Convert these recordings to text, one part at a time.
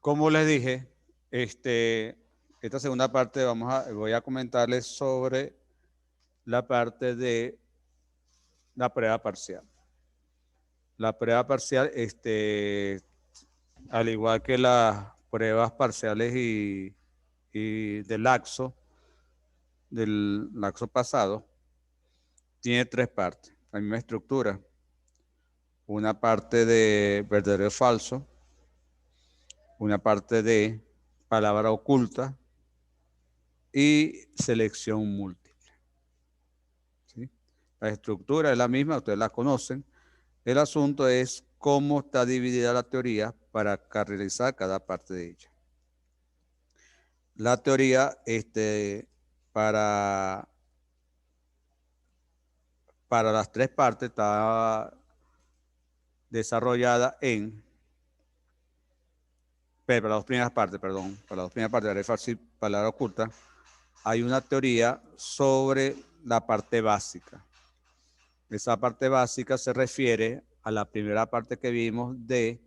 Como les dije, esta segunda parte voy a comentarles sobre la parte de la prueba parcial. La prueba parcial, al igual que las pruebas parciales y del laxo pasado, tiene tres partes, la misma estructura. Una parte de verdadero o falso, una parte de palabra oculta y selección múltiple. ¿Sí? La estructura es la misma, ustedes la conocen. El asunto es cómo está dividida la teoría para caracterizar cada parte de ella. La teoría para, para las tres partes está desarrollada para las dos primeras partes, perdón, para las dos primeras partes de la palabra oculta, hay una teoría sobre la parte básica. Esa parte básica se refiere a la primera parte que vimos de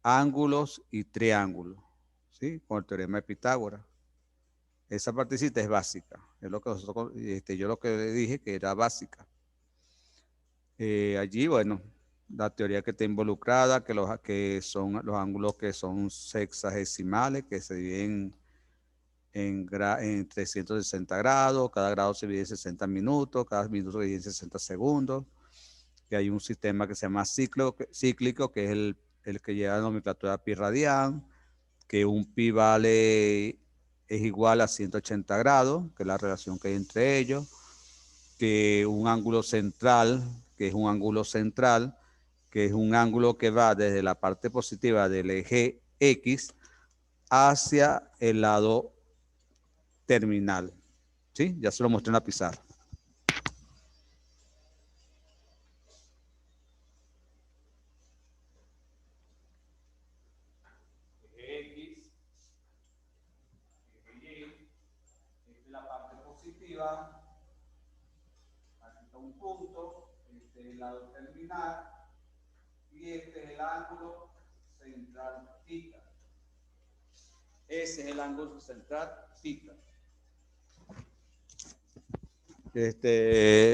ángulos y triángulos, ¿sí? Con el teorema de Pitágoras. Esa partecita es básica, es lo que nosotros, yo lo que le dije que era básica. Allí, bueno, la teoría que está involucrada, que son los ángulos que son sexagesimales, que se dividen en 360 grados, cada grado se divide en 60 minutos, cada minuto se divide en 60 segundos, que hay un sistema que se llama cíclico, que es el que lleva la nomenclatura pi radian, que un pi vale es igual a 180 grados, que es la relación que hay entre ellos, que un ángulo central, que es un ángulo central, que es un ángulo que va desde la parte positiva del eje X hacia el lado terminal. ¿Sí? Ya se lo mostré en la pizarra. Eje X, eje Y, esta es la parte positiva, aquí está un punto, este es el lado terminal, y este es el ángulo central θ. Ese es el ángulo central θ.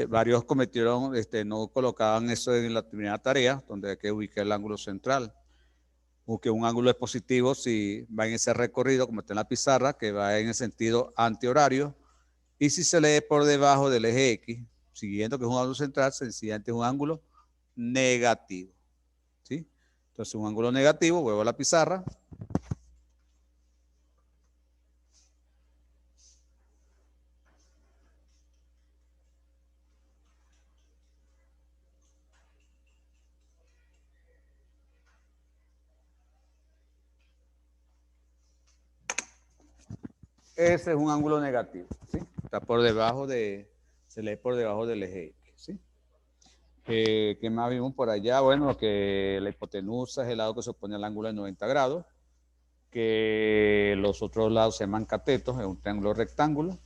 Varios cometieron, no colocaban eso en la primera tarea, donde hay que ubicar el ángulo central. O que un ángulo es positivo si va en ese recorrido, como está en la pizarra, que va en el sentido antihorario. Y si se lee por debajo del eje X, siguiendo que es un ángulo central, sencillamente es un ángulo negativo. ¿Sí? Entonces, un ángulo negativo, vuelvo a la pizarra. Ese es un ángulo negativo, ¿sí? Está por debajo se lee por debajo del eje X, ¿sí? ¿Qué más vimos por allá? Bueno, que la hipotenusa es el lado que se opone al ángulo de 90 grados, que los otros lados se llaman catetos, es un triángulo rectángulo.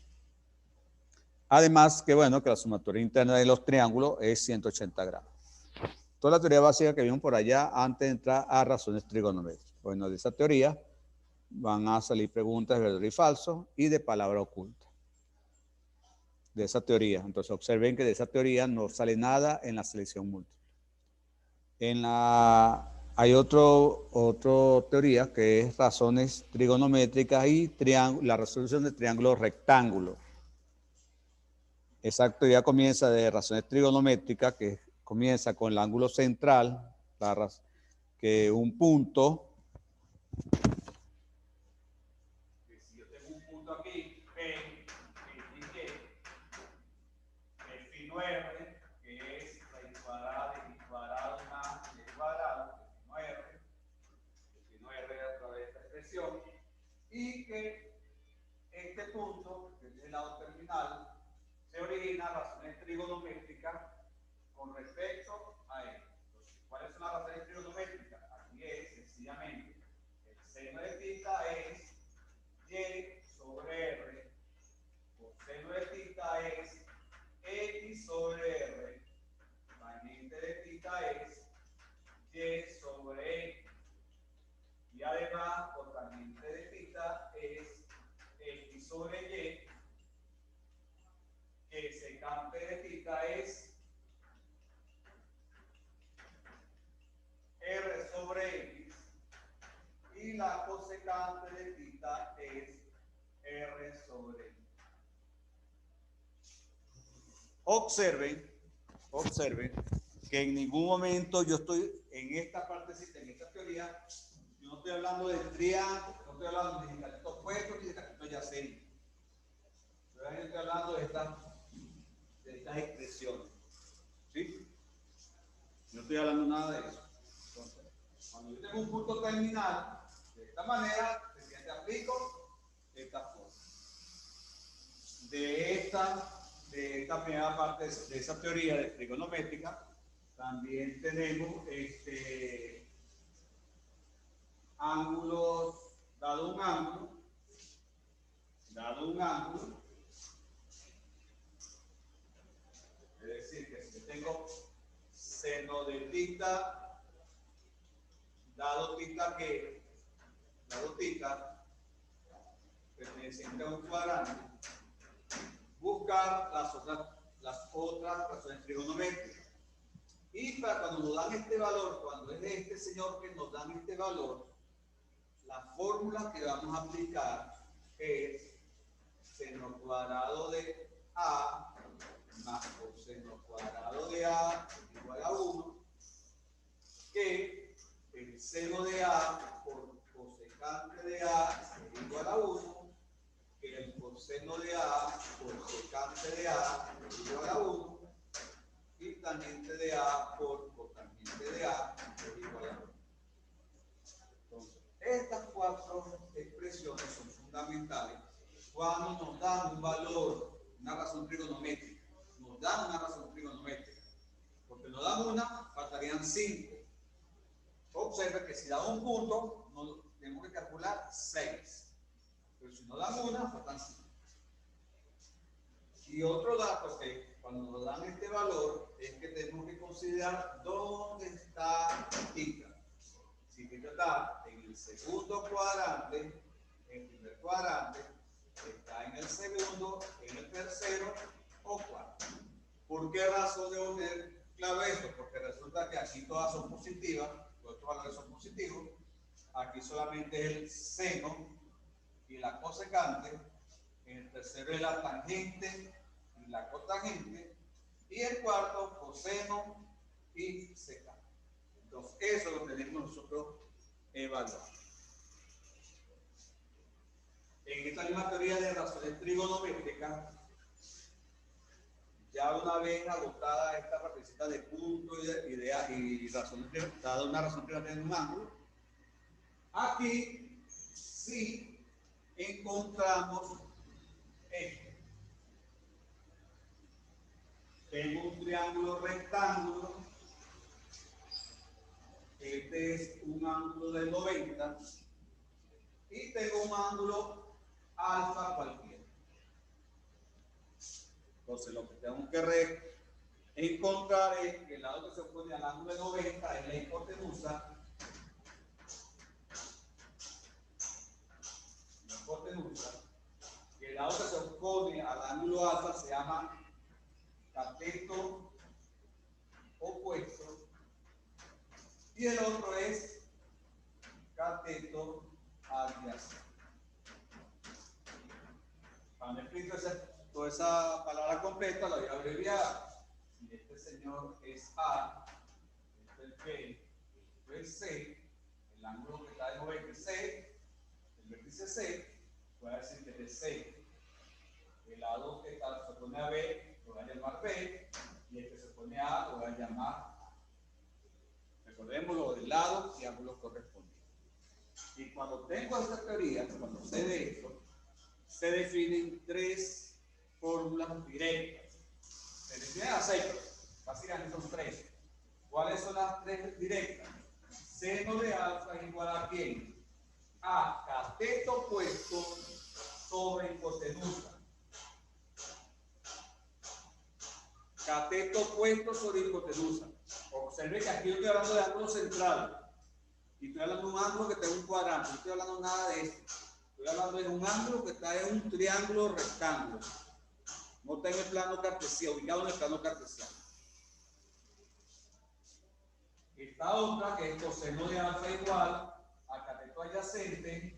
Además, que bueno, que la sumatoria interna de los triángulos es 180 grados. Toda la teoría básica que vimos por allá antes de entrar a razones trigonométricas. Bueno, de esa teoría van a salir preguntas de verdadero y falso y de palabra oculta. De esa teoría. Entonces observen que de esa teoría no sale nada en la selección múltiple. Hay otra teoría que es razones trigonométricas y la resolución de triángulos rectángulos. Esa teoría comienza de razones trigonométricas, que comienza con el ángulo central, que un punto, si yo tengo un punto aquí, P, X, Y, el fino R, que es raíz cuadrada de x cuadrado más y cuadrado, el fino R a través de esta expresión, y que este punto, que es el lado terminal, se origina razones trigonométricas con respecto a esto. Entonces, ¿cuáles son las razones trigonométricas? Aquí es sencillamente la cosecante de θ es R sobre I. Observen que en ningún momento yo estoy en esta partecita, en esta teoría, yo no estoy hablando de triángulo, no estoy hablando de catito opuesto ni de catito adyacente. Yo estoy hablando de estas expresiones. ¿Sí? No estoy hablando nada de eso. Entonces, cuando yo tengo un punto terminal, de esta manera, te aplico esta forma. De esta primera parte de esa teoría de trigonométrica, también tenemos ángulos, dado un ángulo, es decir, que si tengo seno de θ, dado θ perteneciente a un cuadrante, buscar las otras razones trigonométricas. Y para cuando nos dan este valor, cuando es de este señor que nos dan este valor, la fórmula que vamos a aplicar es seno cuadrado de A más coseno cuadrado de A igual a 1, que el seno de A por cosecante de A es igual a 1, que el coseno de A por secante de A es igual a 1, y tangente de A por cotangente de A es igual a 1. Entonces, estas cuatro expresiones son fundamentales cuando nos dan un valor, una razón trigonométrica. Nos dan una razón trigonométrica. Porque nos dan una, faltarían 5. Observe que si da un punto, tenemos que calcular 6. Pero si no dan una, faltan 5. Y otro dato que cuando nos dan este valor es que tenemos que considerar dónde está θ. Si θ está en el segundo cuadrante, en el primer cuadrante, está en el segundo, en el tercero o cuarto. ¿Por qué razón debo tener claro esto? Porque resulta que aquí todas son positivas, los otros valores son positivos. Aquí solamente es el seno y la cosecante. En el tercero es la tangente y la cotangente. Y el cuarto, coseno y secante. Entonces, eso lo tenemos nosotros evaluado. En esta misma teoría de razones trigonométricas, ya una vez agotada esta partecita de punto y razón, dada una razón que va a tener un ángulo, aquí sí encontramos esto. Tengo un triángulo rectángulo, este es un ángulo de 90 y tengo un ángulo alfa cualquiera. Entonces lo que tengo que encontrar es que el lado que se opone al ángulo de 90 es la hipotenusa. Y el lado que se opone al ángulo alfa se llama cateto opuesto. Y el otro es cateto adyacente. Cuando explico toda esa palabra completa, la voy a abreviar. Si este señor es A, este es B, este es C, el ángulo que está de 90 es C, el vértice C, voy a decir que es de C. El lado que se opone a B lo voy a llamar B, y el que se opone a A lo voy a llamar A. Recordemos lo del lado y ángulos correspondientes. Y cuando tengo esta teoría, cuando sé de esto, se definen 3 fórmulas directas. Se definen a 6, pero básicamente son 3. ¿Cuáles son las 3 directas? Seno de alfa es igual a ¿quién? A cateto opuesto sobre hipotenusa. Cateto opuesto sobre hipotenusa. Observe que aquí yo estoy hablando de ángulo central. Y estoy hablando de un ángulo que está en un cuadrante. No estoy hablando nada de esto. Estoy hablando de un ángulo que está en un triángulo rectángulo. No está en el plano cartesiano, ubicado en el plano cartesiano. Esta otra, que es coseno de alfa igual a cateto cateto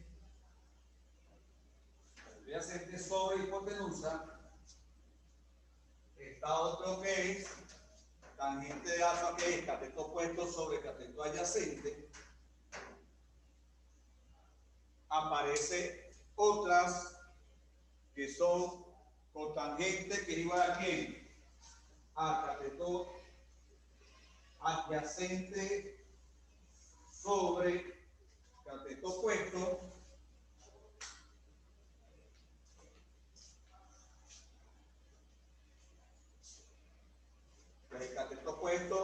adyacente sobre hipotenusa, está otro que es tangente de alfa, que es cateto opuesto sobre cateto adyacente. Aparece otras que son cotangente, que es igual a quién, a cateto adyacente sobre cateto opuesto. El cateto opuesto,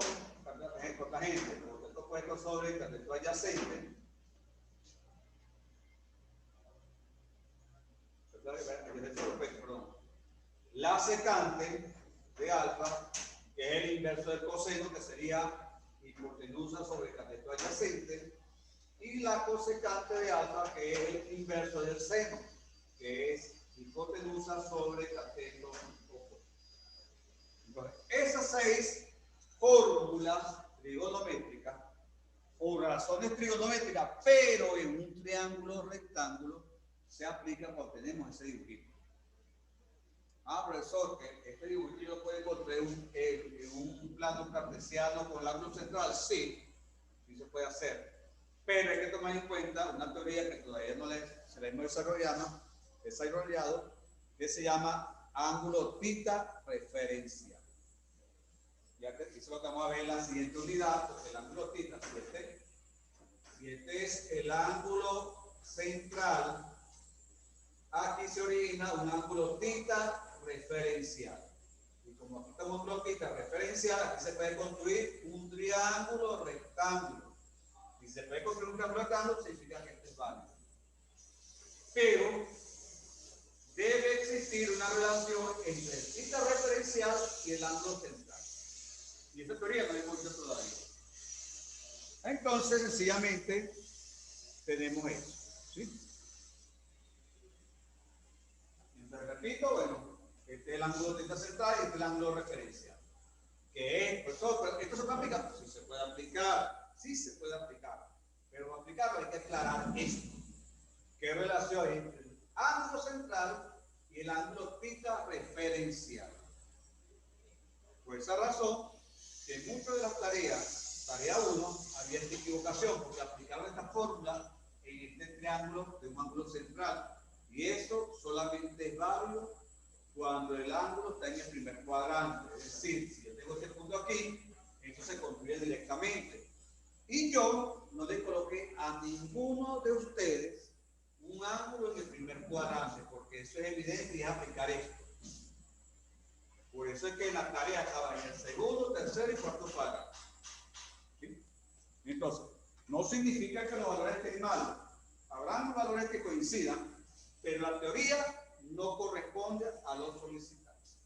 cotangente, cateto opuesto sobre cateto adyacente. La secante de alfa, que es el inverso del coseno, que sería hipotenusa sobre cateto adyacente, y la cosecante de alfa, que es el inverso del seno, que es hipotenusa sobre cateto opuesto. Entonces, esas 6 fórmulas trigonométricas, o razones trigonométricas, pero en un triángulo rectángulo, se aplican cuando tenemos ese dibujito. Ah, profesor, que este dibujito lo puede encontrar en un plano cartesiano con el ángulo central. Sí, sí se puede hacer. Pero hay que tomar en cuenta una teoría que todavía no se la hemos desarrollado, que se llama ángulo θ referencial. Ya que eso lo vamos a ver en la siguiente unidad, porque el ángulo θ, si este es el ángulo central, aquí se origina un ángulo θ referencial. Y como aquí estamos en un ángulo θ referencial, aquí se puede construir un triángulo rectángulo. Y se puede construir un triángulo rectángulo, significa que este es válido. Pero debe existir una relación entre el θ referencial y el ángulo central. Y esa teoría no hay mucho todavía. Entonces, sencillamente, tenemos eso. ¿Sí? Entonces, repito, bueno, este es el ángulo θ central y este es el ángulo referencial. ¿Qué es? Pues, ¿esto se puede aplicar? Sí se puede aplicar. Sí se puede aplicar. Pero para aplicarlo hay que aclarar esto. ¿Qué relación hay entre el ángulo central y el ángulo θ referencial? Por esa razón, que en muchas de las tareas, tarea 1, había esta equivocación, porque aplicaron esta fórmula en este triángulo de un ángulo central. Y eso solamente es válido cuando el ángulo está en el primer cuadrante. Es decir, si yo tengo este punto aquí, esto se construye directamente. Y yo no le coloqué a ninguno de ustedes un ángulo en el primer cuadrante, porque eso es evidente y es aplicar esto. Por eso es que en la tarea estaba en el segundo, tercer y cuarto cuadrante. ¿Sí? Entonces, no significa que los valores estén malos. Habrán valores que coincidan, pero la teoría no corresponde a los solicitantes.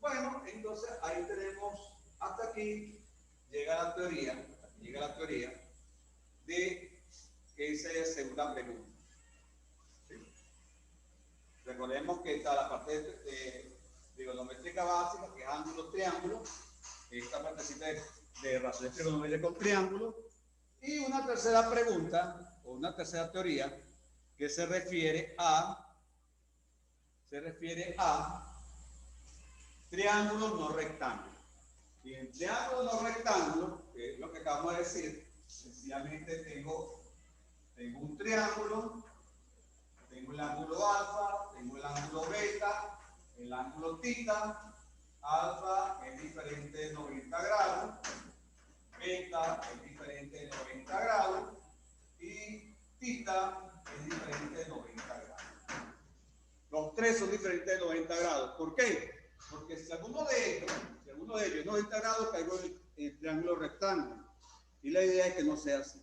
Bueno, entonces ahí tenemos, hasta aquí llega la teoría de esa segunda pregunta. ¿Sí? Recordemos que está la parte de trigonométrica básica, que es ángulo triángulo, esta partecita de razones trigonométricas con triángulo, y una tercera pregunta, o una tercera teoría, que se refiere a triángulos no rectángulos. Y en triángulos no rectángulos, que es lo que acabamos de decir, sencillamente tengo un triángulo, tengo el ángulo alfa, tengo el ángulo beta, el ángulo θ, alfa es diferente de 90 grados, beta es diferente de 90 grados y θ es diferente de 90 grados. Los tres son diferentes de 90 grados. ¿Por qué? Porque si alguno de ellos es 90 grados, caigo en el triángulo rectángulo. Y la idea es que no sea así.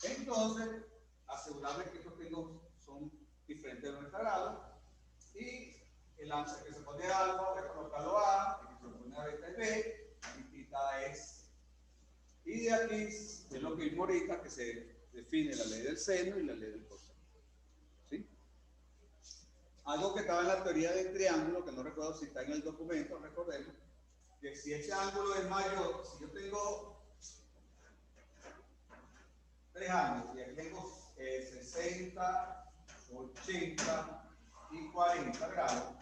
Entonces, asegurarme que estos triángulos son diferentes de 90 grados. Y el ángulo que se pone alfa, voy a colocarlo A, el que se pone a beta es B, y θ es. Y de aquí es lo que vimos ahorita, que se define la ley del seno y la ley del coseno. ¿Sí? Algo que estaba en la teoría del triángulo, que no recuerdo si está en el documento, recordemos, que si ese ángulo es mayor, si yo tengo 3 ángulos y aquí tengo 60, 80 y 40 grados.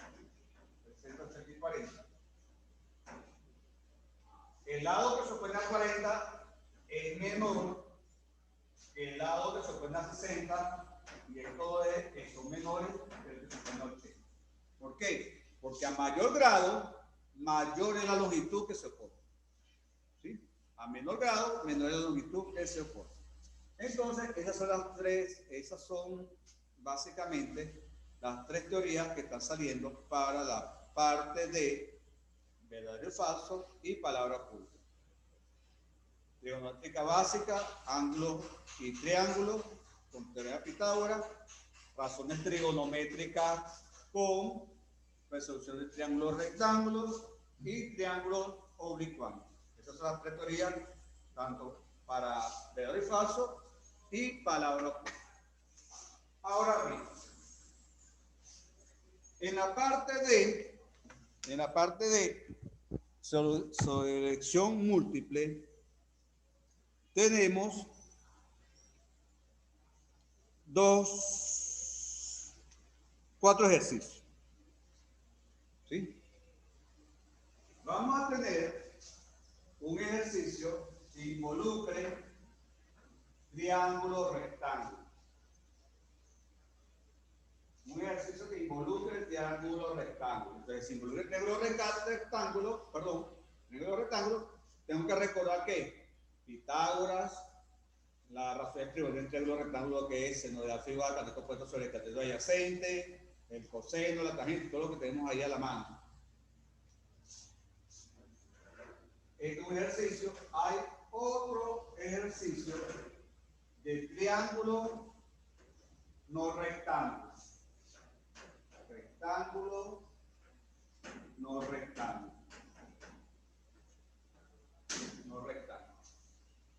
60, 80 y 40. El lado que se opone a 40 es menor que el lado que se opone a 60, y esto es que son menores que el que se opone a 80. ¿Por qué? Porque a mayor grado, mayor es la longitud que se opone. ¿Sí? A menor grado, menor es la longitud que se opone. Entonces, esas son básicamente las tres teorías que están saliendo para la parte de verdadero y falso y palabra oculta. Trigonométrica básica, ángulo y triángulo, con teoría de Pitágoras, razones trigonométricas con resolución de triángulos rectángulos y triángulos oblicuos. Esas son las tres teorías, tanto para verdadero y falso y palabra oculta. Ahora bien, en la parte de selección múltiple, tenemos cuatro ejercicios. ¿Sí? Vamos a tener un ejercicio que involucre triángulo rectángulo. Un ejercicio que involucre triángulo rectángulo. Entonces, si involucra triángulo rectángulo, tengo que recordar que Pitágoras, la razón del triángulo rectángulo, que es seno de la figura, cateto puesto sobre el cateto adyacente, el coseno, la tangente, todo lo que tenemos ahí a la mano. En un ejercicio hay otro ejercicio de triángulo no rectángulo. Rectángulo no rectángulo. No rectángulo.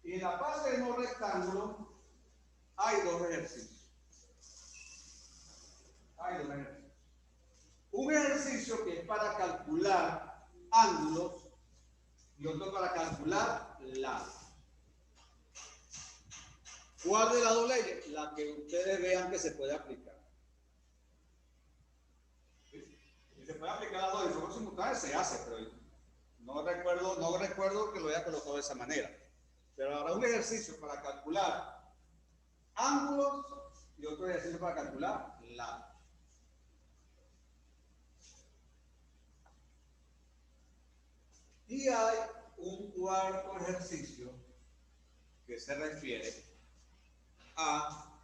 Y en la parte de no rectángulo hay dos ejercicios. Un ejercicio que es para calcular ángulos y otro para calcular lados. ¿Cuál de las dos leyes? La que ustedes vean que se puede aplicar. ¿Sí? Y se puede aplicar las dos de forma simultánea, se hace, pero no recuerdo que lo haya colocado de esa manera. Pero habrá un ejercicio para calcular ángulos y otro ejercicio para calcular lados. Y hay un cuarto ejercicio que se refiere a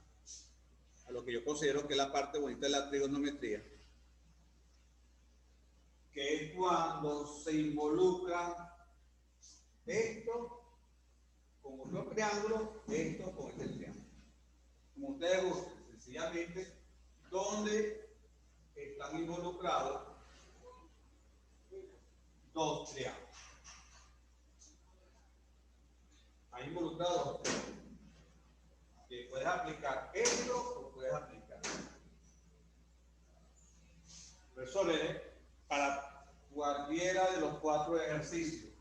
lo que yo considero que es la parte bonita de la trigonometría, que es cuando se involucra esto con otro triángulo, esto con este triángulo. Como ustedes gusten, sencillamente, donde están involucrados dos triángulos. Hay involucrados dos triángulos. Que puedes aplicar esto o puedes aplicar. Resolveré para cualquiera de los cuatro ejercicios.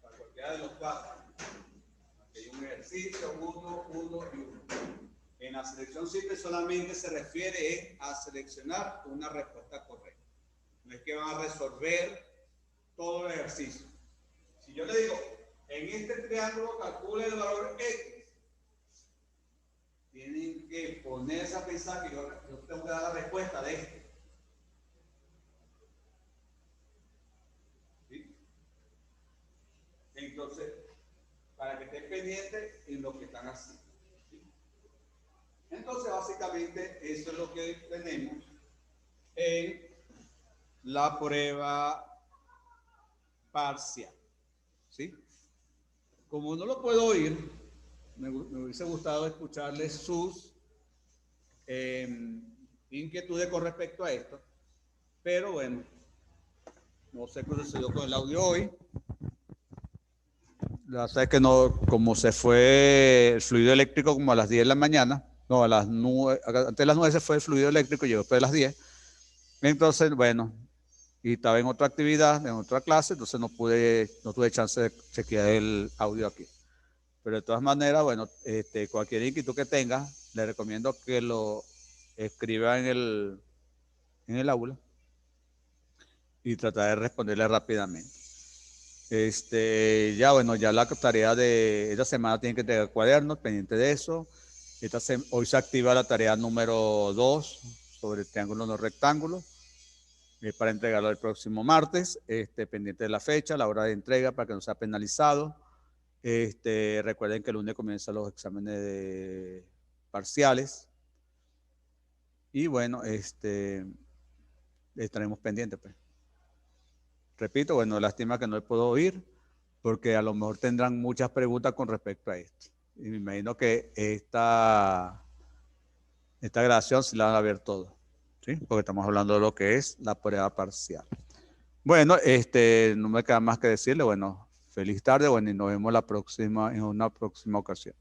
Para cualquiera de los cuatro. Aquí hay un ejercicio, uno y uno. En la selección simple solamente se refiere a seleccionar una respuesta correcta. No es que van a resolver todo el ejercicio. Si yo le digo, en este triángulo calcule el valor X, tienen que ponerse a pensar que yo tengo que dar la respuesta de esto. ¿Sí? Entonces, para que estén pendientes en lo que están haciendo. ¿Sí? Entonces, básicamente, eso es lo que tenemos en la prueba parcial. ¿Sí? Como no lo puedo oír, me hubiese gustado escucharles sus inquietudes con respecto a esto, pero bueno, no sé qué sucedió con el audio hoy. La verdad es que no, como se fue el fluido eléctrico como a las 10 de la mañana, no, a las 9, antes de las 9 se fue el fluido eléctrico, llegó después de las 10, entonces, bueno, y estaba en otra actividad, en otra clase, entonces no tuve chance de chequear el audio aquí. Pero de todas maneras, bueno, cualquier inquietud que tenga, le recomiendo que lo escriba en el aula y tratar de responderle rápidamente. Ya bueno, ya la tarea de esta semana tiene que tener cuadernos, pendiente de eso. Hoy se activa la tarea número 2 sobre el triángulo no rectángulo para entregarlo el próximo martes, pendiente de la fecha, la hora de entrega para que no sea penalizado. Recuerden que el lunes comienzan los exámenes parciales. Y bueno, estaremos pendientes, pues. Repito, bueno, lástima que no puedo oír, porque a lo mejor tendrán muchas preguntas con respecto a esto. Y me imagino que esta grabación se la van a ver todo, ¿sí? Porque estamos hablando de lo que es la prueba parcial. Bueno, no me queda más que decirle, bueno, feliz tarde, bueno, y nos vemos en una próxima ocasión.